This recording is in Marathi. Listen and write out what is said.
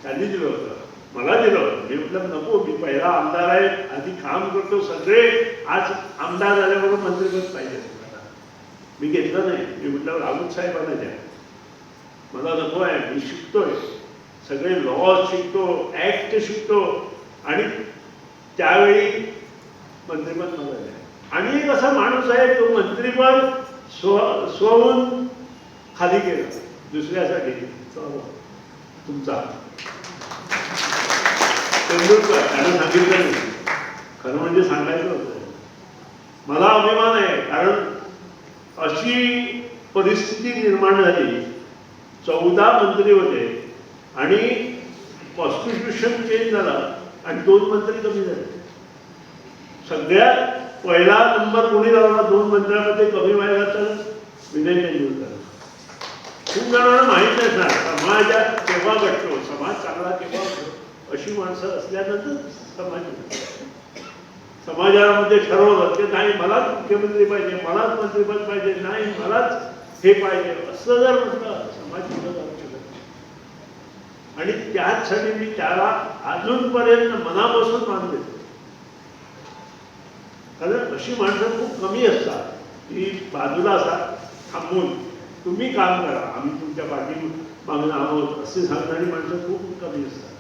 त्यांनी दिलं होतं, मला दिलं होतं. मी म्हटलं नको, मी पहिला आमदार आहे, आधी काम करतो. सगळे आज आमदार झाल्याबरोबर मंत्रिपद पाहिजे मला. मी घेतलं नाही. मी म्हटलं राऊत साहेबांना द्या, मला नको आहे, मी शिकतोय, सगळे लॉ शिकतो, ऍक्ट शिकतो, आणि त्यावेळी मंत्रिपद मला द्या. आणि एक असा माणूस आहे तो मंत्रिपद स्वहून खाली केलं दुसऱ्यासाठी. तुमचा तेंडुलकर त्यानं सांगितलं नाही, खरं म्हणजे सांगायचं होतं. मला अभिमान आहे, कारण अशी परिस्थिती निर्माण झाली. 14 मंत्री होते आणि कॉन्स्टिट्यूशन चेंज झालं आणि 2 मंत्री कमी झाले. सगळ्यात पहिला नंबर कोणी लावला 2 मंत्र्यांमध्ये कमी व्हायला तर विनय तेंडुलकर. खूप जणांना माहीत नाही ना, समाजात केव्हा घडतो, समाज चांगला केव्हा घडतो, अशी माणसं असल्यानंतर समाजामध्ये ठरवलं की नाही मलाच मुख्यमंत्री पाहिजे, मलाच मंत्रिपद पाहिजे, नाही मलाच हे पाहिजे, असं जर म्हटलं समाज पुढे जाऊ शकत नाही. आणि त्याचसाठी मी त्याला अजूनपर्यंत मनापासून मान देतो. कारण अशी माणसं खूप कमी असतात की बाजूला असतात, थांबून तुम्ही काम करा, आम्ही तुमच्या पाठी मागणं आहोत असे सांगणारी माणसं खूप कमी असतात.